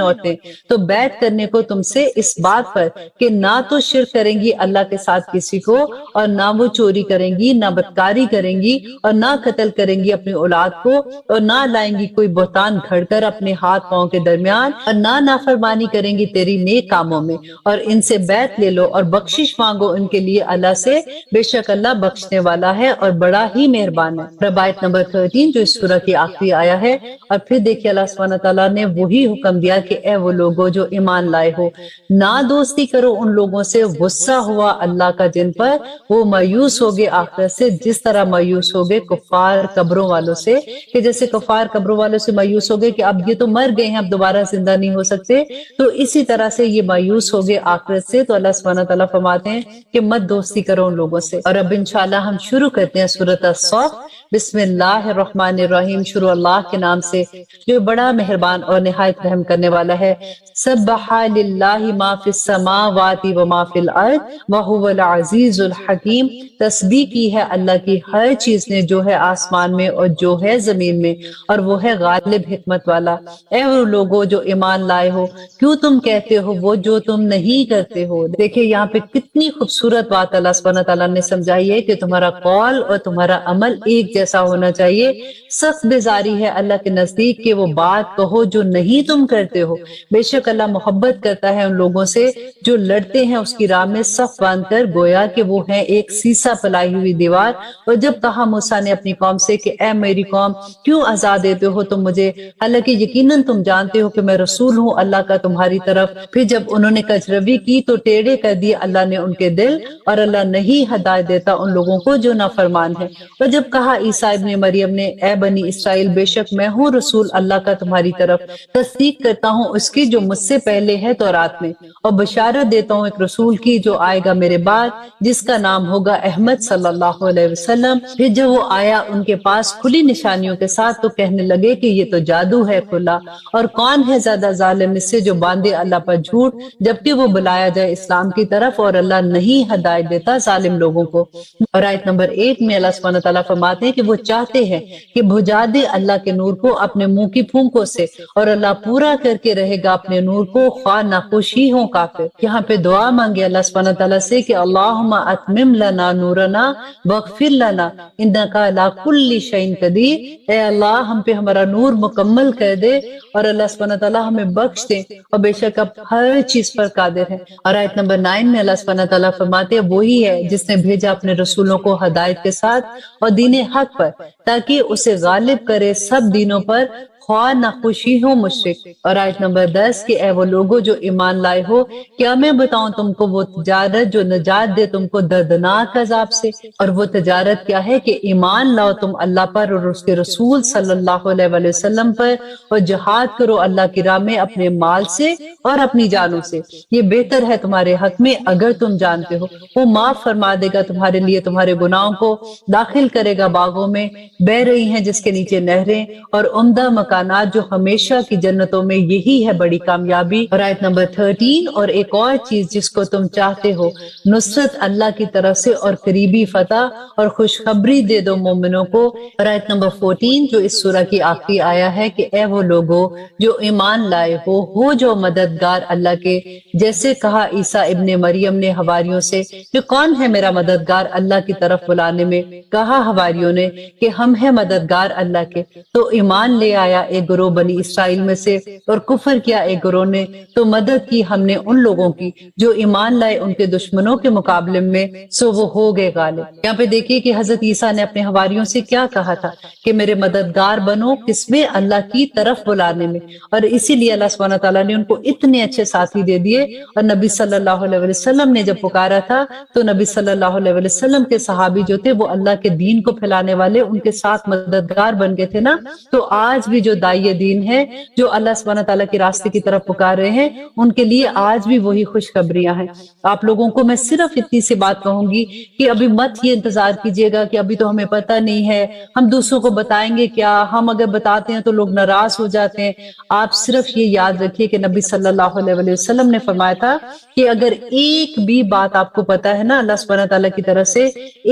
عورتیں تو بیعت کرنے کو تم سے اس بات پر کہ نہ تو شرک کریں گی اللہ کے ساتھ کسی کو، اور نہ وہ چوری کریں گی، نہ بدکاری کریں گی، اور نہ قتل کریں گی اپنی اولاد کو، اور نہ لائیں گی کوئی بہتان گھڑ کر اپنے ہاتھ پاؤں کے درمیان، اور نہ نافرمانی کریں گی تیری نیک کاموں میں، اور ان سے بیعت لے لو اور بخشش مانگو ان کے لیے اللہ سے، بے شک اللہ بخشنے والا ہے اور بڑا ہی مہربان ہے۔ اور آیت نمبر 13 جو اس سورہ کی آخری آیا ہے، اور پھر دیکھیے اللہ سبحانہ تعالیٰ نے وہی حکم دیا کہ اے وہ لوگوں جو ایمان لائے ہو، نہ دوستی کرو ان لوگوں سے، غصہ ہوا اللہ کا جن پر وہ مایوس ہوگے آخرت سے، جس طرح مایوس ہوگے کفار قبروں والوں سے، کہ جیسے کفار قبروں والوں سے مایوس ہوگے کہ اب یہ تو مر گئے ہیں، اب دوبارہ زندہ نہیں ہو سکتے، تو اسی طرح سے یہ مایوس ہوگے آخرت سے۔ تو اللہ سبحانہ تعالیٰ فرماتے ہیں کہ مت دوستی کرو ان لوگوں سے۔ اور اب انشاءاللہ ہم شروع کرتے ہیں سورۃ الصف۔ بسم اللہ الرحمن الرحیم، شروع اللہ کے نام سے جو بڑا مہربان اور نہایت رحم کرنے والا ہے۔ سبح للہ ما فی السماوات و ما فی الارض وہو العزیز الحکیم، تسبیح کی ہے اللہ کی ہر چیز نے جو ہے آسمان میں اور جو ہے زمین میں، اور وہ ہے غالب حکمت والا۔ اے وہ لوگو جو ایمان لائے ہو، کیوں تم کہتے ہو وہ جو تم نہیں کرتے ہو۔ دیکھیں یہاں پہ کتنی خوبصورت بات اللہ سبحانہ تعالیٰ نے سمجھائی ہے کہ تمہارا قول اور تمہارا عمل ایک جیسا ہونا چاہیے۔ سخت بیزاری ہے اللہ کے نزدیک کہ وہ بات کہو جو نہیں تم کرتے ہو۔ بے شک اللہ محبت کرتا ہے ان لوگوں سے جو لڑتے ہیں اس کی راہ میں صف باندھ کر، گویا کہ وہ ہے ایک سیسا پلائی ہوئی دیوار۔ اور جب کہا موسیٰ نے اپنی قوم سے کہ اے میری قوم، کیوں عذاب دیتے ہو تم مجھے، حالانکہ یقیناً تم جانتے ہو کہ میں رسول ہوں اللہ کا تمہاری طرف۔ پھر جب انہوں نے کجروی کی تو ٹیڑھے کر دیے اللہ نے ان کے دل، اور اللہ نہیں ہدایت دیتا ان لوگوں کو جو نافرمان ہے۔ اور جب کہا عیسیٰ ابن مریم نے اے بنی اسرائیل، بے شک میں ہوں رسول اللہ کا تمہاری طرف، تصدیق کرتا ہوں اس کی جو مجھ سے پہلے ہے تورات میں، اور بشارت دیتا ہوں ایک رسول کی جو آئے گا میرے بعد، جس کا نام ہوگا احمد صلی اللہ علیہ وسلم۔ پھر جب وہ آیا ان کے پاس کھلی نشانیوں کے ساتھ تو کہنے لگے کہ یہ تو جادو ہے کھلا، اور کون ہے زیادہ ظالم اس سے جو باندھے اللہ پر جھوٹ، جبکہ وہ بلایا جائے اسلام کی طرف، اور اللہ نہیں ہدایت دیتا ظالم لوگوں کو۔ اور آیت نمبر 1 میں اللہ سبحانہ تعالیٰ فرماتے ہیں کہ وہ چاہتے ہیں کہ بجھا دے اللہ کے نور کو اپنے منہ کی پھونکوں سے، اور اللہ پورا کر کے رہے گا اپنے نور کو خواہ ناخوش ہی ہوں کافر۔ یہاں پہ دعا مانگے اللہ سبحانہ تعالیٰ سے کہ اللہم اتمم لنا نورنا واغفر لنا انک علی کل شیء قدیر، اے اللہ ہم پہ ہمارا نور مکمل کر دے، اور اللہ سبحانہ تعالیٰ ہمیں بخش دے، اور بے شک اب ہر چیز پر قادر ہے۔ اور آیت نمبر 9 میں اللہ سبحانہ تعالیٰ فرماتے ہیں وہی ہے جس نے بھیجا اپنے رسولوں کو ہدایت کے ساتھ اور دین حق پر، تاکہ اسے غالب کرے سب دینوں پر، خواہ ناخوشی ہو مشرک۔ اور آیت نمبر 10 کہ اے وہ لوگوں جو ایمان لائے ہو، کیا میں بتاؤں تم کو وہ تجارت جو نجات دے تم کو دردناک عذاب سے؟ اور وہ تجارت کیا ہے کہ ایمان لاؤ تم اللہ پر اور اس کے رسول صلی اللہ علیہ وآلہ وسلم پر، اور جہاد کرو اللہ کی راہ میں اپنے مال سے اور اپنی جانوں سے، یہ بہتر ہے تمہارے حق میں اگر تم جانتے ہو۔ وہ معاف فرما دے گا تمہارے لیے تمہارے گناہوں کو، داخل کرے گا باغوں میں بہ رہی ہیں جس کے نیچے نہریں، اور عمدہ مکانات جو ہمیشہ کی جنتوں میں، یہی ہے بڑی کامیابی۔ اور آیت نمبر 13 اور ایک اور چیز جس کو تم چاہتے ہو، نصرت اللہ کی طرف سے اور قریبی فتح، اور خوشخبری دے دو مومنوں کو۔ اور آیت نمبر 14 جو اس سورہ کی آخری آیا ہے کہ اے وہ لوگو جو ایمان لائے ہو جو مددگار اللہ کے، جیسے کہا عیسیٰ ابن مریم نے حواریوں سے کہ کون ہے میرا مددگار اللہ کی طرف بلانے میں، کہا حواریوں نے کہ ہم ہیں مددگار اللہ کے، تو ایمان لے آیا ایک گروہ بنی اسرائیل میں سے اور کفر کیا ایک گروہ نے، تو مدد کی ہم نے ان لوگوں کی جو ایمان لائے ان کے دشمنوں کے مقابلے میں، سو وہ ہو گئے غالب۔ یہاں پہ دیکھیے کہ حضرت عیسیٰ نے اپنے حواریوں سے کیا کہا تھا کہ میرے مددگار بنو، کس میں؟ اللہ کی طرف بلانے میں، اور اسی لیے اللہ سبحانہ تعالیٰ نے ان کو اتنے اچھے ساتھی دے دیے۔ اور نبی صلی اللہ علیہ وسلم نے جب پکارا تھا تو نبی صلی اللہ علیہ وسلم کے صحابی جو تھے وہ اللہ کے دین کو پھیلانے والے ان کے ساتھ مددگار بن گئے تھے نا۔ تو آج بھی جو داعی دین ہے، جو اللہ سبحانہ تعالیٰ کے راستے کی طرف پکار رہے ہیں، ان کے لیے آج بھی وہی خوشخبریاں ہیں۔ آپ لوگوں کو میں صرف اتنی سی بات کہوں گی کہ ابھی مت یہ انتظار کیجیے گا کہ ابھی تو ہمیں پتہ نہیں ہے، ہم دوسروں کو بتائیں گے کیا، ہم اگر بتاتے ہیں تو لوگ ناراض ہو جاتے ہیں۔ آپ صرف یہ یاد رکھیے کہ نبی صلی اللہ علیہ وسلم نے فرمایا تھا کہ اگر ایک بھی بات آپ کو پتہ ہے نا اللہ سبحانہ تعالیٰ کی طرف سے،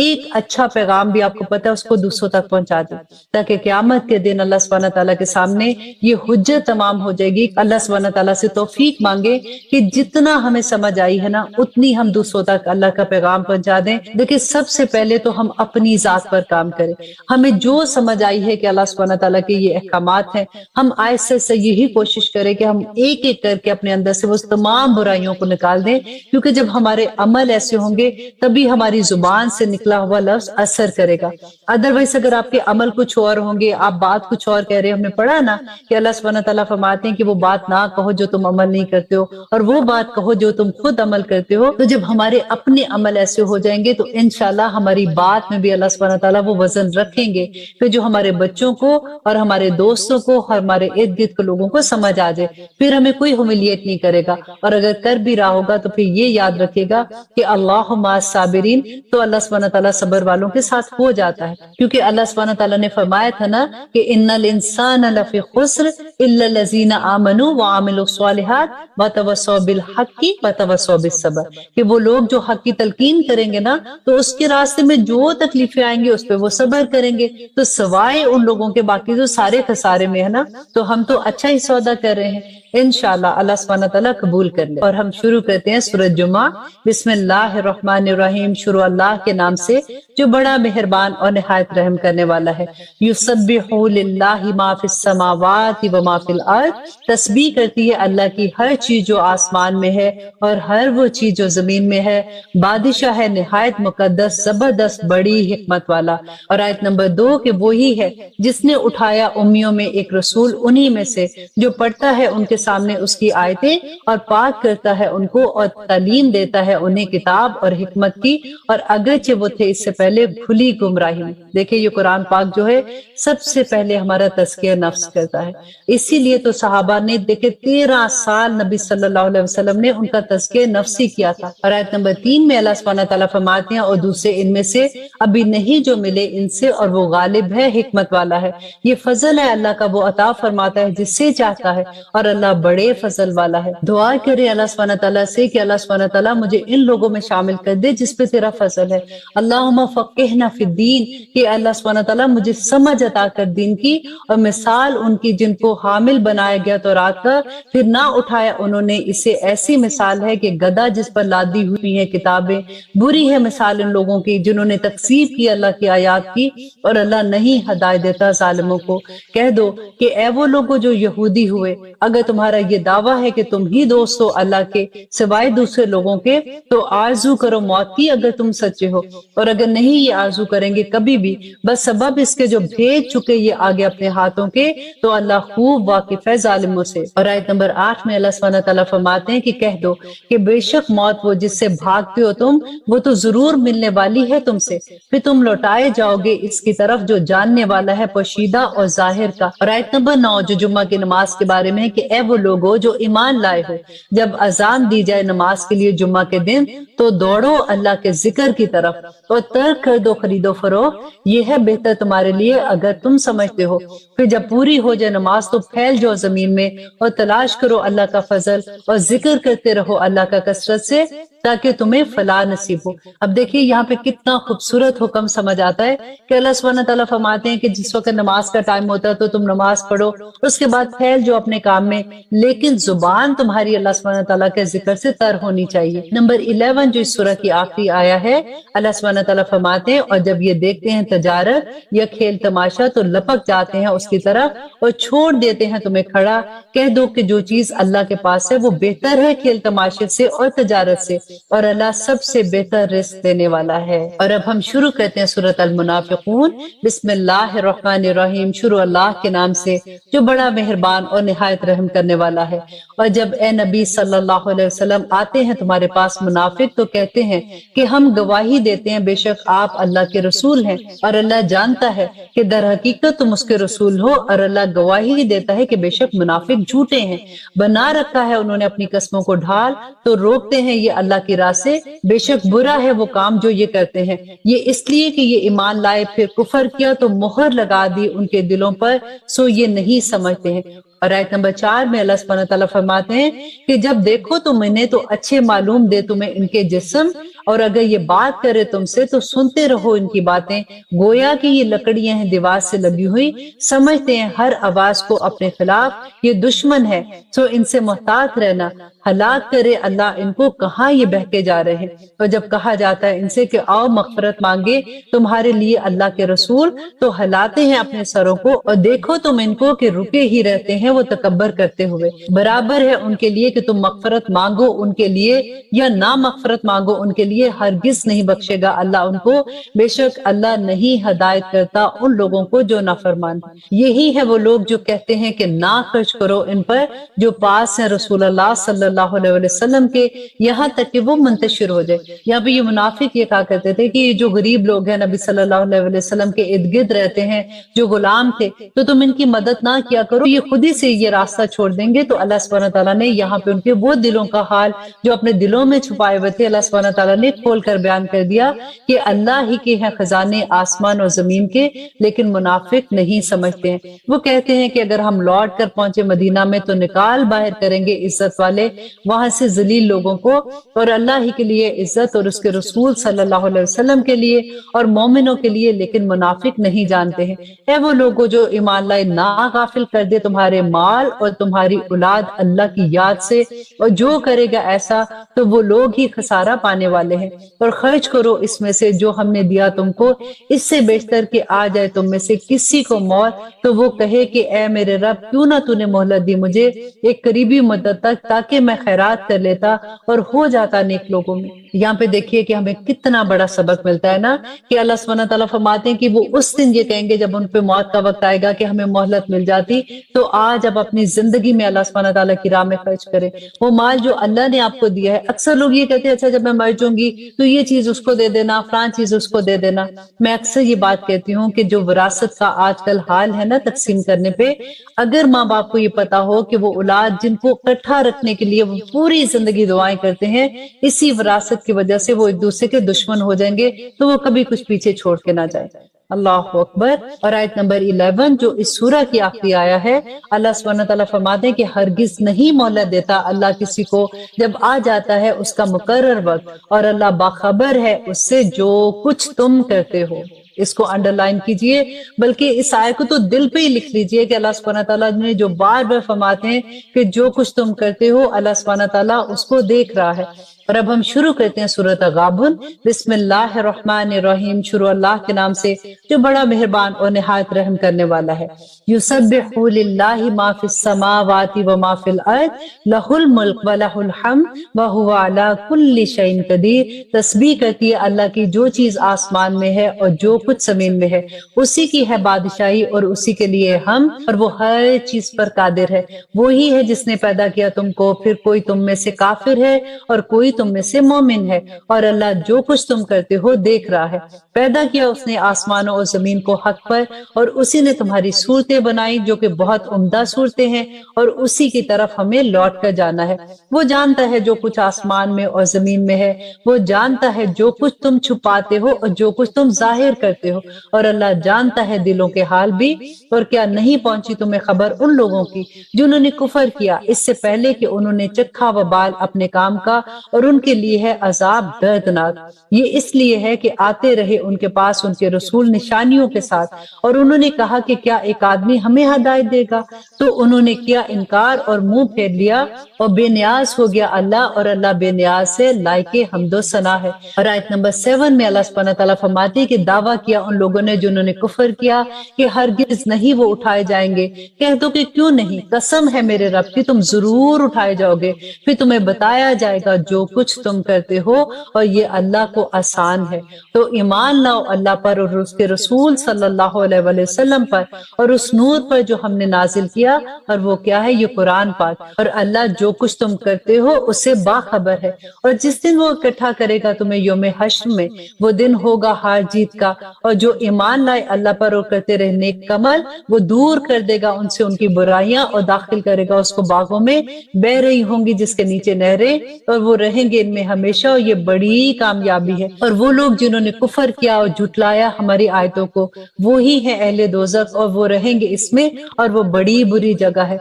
ایک اچھا پیغام بھی آپ کو پتہ ہے، اس کو دوسروں تک پہنچا دیں، تاکہ قیامت کے دن اللہ سبحانہ تعالیٰ کے سامنے یہ حجت تمام ہو جائے گی۔ اللہ سبحانہ تعالیٰ سے توفیق مانگے کہ جتنا ہمیں سمجھ آئی ہے نا اتنی ہم دوسروں تک اللہ کا پیغام پہنچا دیں۔ دیکھیں سب سے پہلے تو ہم اپنی ذات پر کام کریں، ہمیں جو سمجھ آئی ہے کہ اللہ سبحانہ تعالیٰ کے یہ احکامات ہیں، ہم آہستہ سے یہی کوشش کریں کہ ہم ایک ایک کر کے اپنے اندر سے وہ تمام برائیوں کو نکال دیں، کیونکہ جب ہمارے عمل ایسے ہوں گے تبھی ہماری زبان سے نکلا ہوا لفظ اثر کرے گا۔ ادروائز اگر آپ کے عمل کچھ اور ہوں گے، آپ بات کچھ اور کہہ رہے ہیں، ہم نے پڑھا نا کہ اللہ سبحانہ تعالیٰ فرماتے ہیں کہ وہ بات نہ کہو جو تم عمل نہیں کرتے ہو، اور وہ بات کہو جو تم خود عمل کرتے ہو۔ تو جب ہمارے اپنے عمل ایسے ہو جائیں گے تو انشاءاللہ ہماری بات میں بھی اللہ سبحانہ تعالیٰ وہ وزن رکھیں گے، پھر جو ہمارے بچوں کو اور ہمارے دوستوں کو اور ہمارے ارد گرد کے لوگوں کو سمجھ آ جائے، پھر ہمیں کوئی ہمیلیٹ نہیں کرے گا۔ اور اگر کر بھی رہا ہوگا تو پھر یہ یاد رکھے گا کہ اللہ مع الصابرین، تو اللہ سبحانہ تعالیٰ صبر والوں کے ساتھ ہو جاتا ہے، کیونکہ اللہ سبحانہ تعالیٰ نے فرمایا تھا نا کہ ان الانسان لفی خسر الا الذین آمنوا وعملوا الصالحات وتواصوا بالحق وتواصوا بالصبر، کہ وہ لوگ جو حق کی تلقین کریں گے نا تو اس کے راستے میں جو تکلیفیں آئیں گے اس پہ وہ صبر کریں گے، تو سوائے ان لوگوں کے باقی جو سارے خسارے میں ہے نا، تو ہم تو اچھا ہی سودا کر رہے ہیں۔ انشاءاللہ اللہ سبحانہ تعالیٰ قبول کر لے۔ اور ہم شروع کرتے ہیں سورۃ جمعہ۔ بسم اللہ الرحمن الرحیم، شروع اللہ کے نام سے جو بڑا مہربان اور نہایت رحم کرنے والا ہے۔ یسبح للہ ما فی السماوات و ما فی الارض، تسبیح کرتی ہے اللہ کی ہر چیز جو آسمان میں ہے اور ہر وہ چیز جو زمین میں ہے۔ بادشاہ ہے نہایت مقدس، زبردست، بڑی حکمت والا۔ اور آیت نمبر 2 کہ وہی ہے جس نے اٹھایا امیوں میں ایک رسول انہی میں سے جو پڑھتا ہے ان کے سامنے اس کی آیتیں اور پاک کرتا ہے ان کو اور تعلیم دیتا ہے انہیں کتاب اور حکمت کی، اور اگرچہ وہ تھے اس سے پہلے کھلی گمراہی میں۔ دیکھیں یہ قرآن پاک جو ہے سب سے پہلے ہمارا تزکیہ نفس کرتا ہے، اسی لیے تو صحابہ نے دیکھے 13 سال نبی صلی اللہ علیہ وسلم نے ان کا تزکیہ نفسی کیا تھا۔ اور آیت نمبر 3 میں اللہ سبحانہ تعالیٰ فرماتے ہیں اور دوسرے ان میں سے ابھی نہیں جو ملے ان سے، اور وہ غالب ہے، حکمت والا ہے۔ یہ فضل ہے اللہ کا، وہ عطا فرماتا ہے جس سے چاہتا ہے، اور اللہ بڑے فضل والا ہے۔ دعا کرے اللہ سبحانہ تعالیٰ سے کہ اللہ سبحانہ تعالیٰ مجھے ان لوگوں میں شامل کر دے جس پہ تیرا فضل ہے۔ اللہم فقہنا فی الدین، کہ اللہ سبحانہ تعالیٰ مجھے سمجھ عطا کر دین کی، اور مثال ان کی جن کو حامل بنایا گیا تورات کا، پھر نہ اٹھایا انہوں نے اسے، ایسی مثال ہے کہ گدھا جس پر لادی ہوئی ہیں کتابیں۔ بری ہے مثال ان لوگوں کی جنہوں نے تکذیب کی اللہ کی آیات کی، اور اللہ نہیں ہدایت دیتا ظالموں کو۔ کہہ دو کہ اے وہ لوگوں جو یہودی ہوئے، اگر تمہارا یہ دعویٰ ہے کہ تم ہی دوست ہو اللہ کے سوائے دوسرے لوگوں کے، تو آرزو کرو موت کی اگر تم سچے ہو، اور اگر نہیں یہ آرزو کریں گے کبھی بھی، بس سبب اس کے جو بھیج چکے یہ آگے اپنے ہاتھوں کے، تو اللہ خوب واقف ہے ظالموں سے۔ اور آیت نمبر 8 میں اللہ سبحانہ تعالیٰ فرماتے ہیں کہ کہہ دو کہ بے شک موت وہ جس سے بھاگتے ہو تم، وہ تو ضرور ملنے والی ہے تم سے، پھر تم لوٹائے جاؤ گے اس کی طرف جو جاننے والا ہے پوشیدہ اور ظاہر کا۔ اور آیت نمبر 9 جو جمعہ کی نماز کے بارے میں ہے کہ اے وہ لوگوں جو ایمان لائے ہو، جب اذان دی جائے نماز کے لیے جمعہ کے دن تو دوڑو اللہ کے ذکر کی طرف اور ترک کر دو خرید و فروخت، یہ ہے بہتر تمہارے لیے اگر تم سمجھتے ہو۔ پھر جب پوری ہو جائے نماز تو پھیل جاؤ زمین میں اور تلاش کرو اللہ کا فضل اور ذکر کرتے رہو اللہ کا کثرت سے، ताकि तुम्हें फलाह नसीब हो। अब देखिए यहाँ पे कितना खूबसूरत हुक्म समझ आता है कि अल्लाह सुब्हानहू तआला फरमाते हैं कि जिस वक्त नमाज का टाइम होता है तो तुम नमाज पढ़ो, उसके बाद फैल जो अपने काम में, लेकिन जुबान तुम्हारी अल्लाह सुब्हानहू तआला के जिक्र से तर होनी चाहिए। नंबर 11 जो इस सूरह की आखिरी आया है, अल्लाह सुब्हानहू तआला फरमाते हैं और जब ये देखते हैं तजारत या खेल तमाशा तो लपक जाते हैं उसकी तरफ और छोड़ देते हैं तुम्हें खड़ा। कह दो कि जो चीज अल्लाह के पास है वो बेहतर है खेल तमाशे से और तजारत से, और अल्लाह सबसे बेहतर रिस्क देने वाला है। और अब हम शुरू करते हैं सूरत अल मुनाफिकून। बिस्मिल्लाहिर्रहमानिर्रहीम, शुरू अल्लाह के नाम से जो बड़ा मेहरबान और निहायत रहम करने वाला है। और जब ए नबी सल्लल्लाहु अलैहि वसल्लम आते हैं तुम्हारे पास मुनाफिक तो कहते हैं कि हम गवाही देते हैं बेशक आप अल्लाह के रसूल हैं, और अल्लाह जानता है कि दर हकीकत तुम उसके रसूल हो, और अल्लाह गवाही देता है कि बेशक मुनाफिक झूठे हैं। बना रखा है उन्होंने अपनी कस्मों को ढाल, तो रोकते हैं ये अल्लाह की राह से, बेशक बुरा है वो काम जो ये करते हैं। ये इसलिए कि ये ईमान लाए फिर कुफर किया तो मोहर लगा दी उनके दिलों पर, सो ये नहीं समझते हैं। और आयत नंबर 4 में अल्लाह सुब्हानहू तआला फरमाते हैं कि जब देखो तुम इन्हें तो अच्छे मालूम दे तुम्हें इनके जिस्म, और अगर ये बात करे तुमसे तो सुनते रहो इनकी बातें, गोया कि ये लकड़ियां हैं दीवार से लगी हुई, समझते हैं हर आवाज को अपने खिलाफ, ये दुश्मन है, सो इनसे मुहतात रहना। हलाक करे अल्लाह इनको, कहाँ ये बहके जा रहे हैं। और जब कहा जाता है इनसे कि आओ मगफरत मांगे तुम्हारे लिए अल्लाह के रसूल, तो हलाते हैं अपने सरों को, और देखो तुम इनको कि रुके ही रहते हैं वो तकब्बर करते हुए। बराबर है उनके लिए कि तुम मगफरत मांगो उनके लिए या ना मगफरत मांगो उनके लिए, हरगिज नहीं बख्शेगा अल्लाह उनको, बेशक अल्लाह नहीं हदायत करता उन लोगों को जो नाफरमान। यही है वो लोग जो कहते हैं कि ना खर्च करो इन पर जो पास है रसूल अल्लाह सल्लल्लाहु अलैहि वसल्लम के, यहाँ तक कि वो मुंतशिर हो जाए। यहाँ पे ये मुनाफिक ये कहा करते थे कि जो गरीब लोग हैं नबी सल्लल्लाहु अलैहि वसल्लम के इर्द गिर्द रहते हैं, जो गुलाम थे, तो तुम इनकी मदद ना किया करो, ये खुद ही से ये रास्ता छोड़ देंगे। तो अल्लाह सुब्हानहू तआला ने यहाँ पे उनके वो दिलों का हाल जो अपने दिलों में छुपाए हुए थे, अल्लाह सुब्हानहू तआला ने खोल कर बयान कर दिया कि अल्लाह ही के हैं खजाने आसमान और जमीन के, लेकिन मुनाफिक नहीं समझते हैं। वो कहते हैं कि अगर हम लौट कर पहुंचे मदीना में तो निकाल बाहर करेंगे इज्जत वाले वहां से जलील लोगों को, और अल्लाह ही के लिए इज्जत और उसके रसूल सल्लल्लाहु अलैहि वसल्लम के लिए और मोमिनों के लिए, लेकिन मुनाफिक नहीं जानते हैं। है वो लोगों जो ईमान लाए ना गाफिल कर दे तुम्हारे माल और तुम्हारी औलाद अल्लाह की याद से, और जो करेगा ऐसा तो वो लोग ही खसारा पाने वाले हैं। और खर्च करो इसमें से जो हमने दिया तुमको, इससे बेहतर कि आ जाए तुम में से किसी को मौत तो वो कहे कि ए मेरे रब क्यों ना तूने मोहलत दी मुझे एक करीबी मुद्दत तक, ताकि मैं खैरात कर लेता और हो जाता नेक लोगों में। यहाँ पे देखिए कि हमें कितना बड़ा सबक मिलता है ना, कि अल्लाह सुब्हानहू तआला फरमाते हैं कि वो उस दिन ये कहेंगे जब उन पे मौत का वक्त आएगा कि हमें मोहलत मिल जाती, तो आज अब अपनी जिंदगी में अल्लाह सुब्हानहू तआला की राह में खर्च करें वो माल जो अल्लाह ने आपको दिया है। अक्सर लोग ये कहते हैं अच्छा जब मैं मर जाऊंगी तो ये चीज उसको दे देना, फलां चीज उसको दे देना। मैं अक्सर ये बात कहती हूँ कि जो विरासत का आजकल हाल है ना तकसीम करने पे, अगर माँ बाप को ये पता हो कि वो औलाद जिनको इकट्ठा रखने के लिए वो पूरी जिंदगी दुआएं करते हैं, इसी विरासत की वजह से वो एक दूसरे के दुश्मन हो जाएंगे, तो वो कभी कुछ पीछे छोड़ के ना जाए। अल्लाह अकबर। और आयत नंबर 11 जो इस सूरह की आखिरी आया है, अल्लाह सुब्हानहू तआला फरमाते हैं कि हरगिज नहीं मोहलत देता अल्लाह किसी को जब आ जाता है उसका मुकर्रर वक्त, और अल्लाह बाखबर है उससे जो कुछ तुम करते हो। इसको अंडरलाइन कीजिए, बल्कि इस आयत को तो दिल पे ही लिख लीजिए कि अल्लाह सुब्हानहू तआला ने जो बार बार फरमाते हैं कि जो कुछ तुम करते हो अल्लाह सुब्हानहू तआला उसको देख रहा है। और अब हम शुरू करते हैं सूरत गाबुन। बिस्मिल्लाहिर्रहमानिर्रहीम, शुरू अल्लाह के नाम से जो बड़ा मेहरबान और निहायत रहम करने वाला है। युसब्बिहु लिल्लाहि मा फिस समावाति व मा फिल अर्द लहुल मुल्क व लहुल हम्द व हुवा अला कुल्ली शैइन कदीर। तस्बीह करती है अल्लाह की जो चीज आसमान में है और जो कुछ जमीन में है, उसी की है बादशाही और उसी के लिए हम, और वो हर चीज पर कादिर है। वो ही है जिसने पैदा किया तुमको, फिर कोई तुम में से काफिर है और कोई तुम में से मोमिन है, और अल्लाह जो कुछ तुम करते हो देख रहा है। पैदा किया उसने आसमानों और जमीन को हक पर, और उसी ने तुम्हारी सूरतें बनाई जो कि बहुत उम्दा सूरतें हैं, और उसी की तरफ हमें लौट कर जाना है। वो जानता है जो कुछ आसमान में और जमीन में है, वो जानता है जो कुछ तुम छुपाते हो और जो कुछ तुम जाहिर करते हो, और अल्लाह जानता है दिलों के हाल भी। और क्या नहीं पहुंची तुम्हें खबर उन लोगों की जिन्होंने कुफर किया इससे पहले कि उन्होंने चखा वबाल अपने काम का, और ان کے لیے ہے عذاب دردناک۔ یہ اس لیے ہے کہ آتے رہے ان کے پاس ان کے رسول نشانیوں کے ساتھ، اور انہوں نے کہا کہ کیا ایک آدمی ہمیں ہدایت دے گا؟ تو انہوں نے کیا انکار اور منہ پھیر لیا، اور بے نیاز ہو گیا اللہ، اور اللہ بے نیاز سے لائق حمد و ثنا ہے۔ اور آیت نمبر 7 میں اللہ سبحانہ تعالیٰ فرماتے کہ دعویٰ کیا ان لوگوں نے جنہوں نے کفر کیا کہ ہرگز نہیں وہ اٹھائے جائیں گے۔ کہہ دو کہ کیوں نہیں، قسم ہے میرے رب کی تم ضرور اٹھائے جاؤ گے، پھر تمہیں بتایا جائے گا جو کچھ تم کرتے ہو، اور یہ اللہ کو آسان ہے۔ تو ایمان لاؤ اللہ پر اور اس کے رسول صلی اللہ علیہ وآلہ وسلم پر، اور اس نور پر جو ہم نے نازل کیا، اور وہ کیا ہے؟ یہ قرآن پاک، اور اللہ جو کچھ تم کرتے ہو اس سے باخبر ہے۔ اور جس دن وہ اکٹھا کرے گا تمہیں یوم حشر میں، وہ دن ہوگا ہار جیت کا، اور جو ایمان لائے اللہ پر اور کرتے رہے نیک عمل، وہ دور کر دے گا ان سے ان کی برائیاں، اور داخل کرے گا اس کو باغوں میں بہ رہی ہوں گی جس کے نیچے نہریں، اور وہ رہیں گے ان میں ہمیشہ، اور یہ بڑی کامیابی ہے۔ اور وہ لوگ جنہوں نے کفر کیا اور جھٹلایا ہماری آیتوں کو، وہی ہیں اہل دوزخ، اور وہ رہیں گے اس میں، اور وہ بڑی بری جگہ ہے۔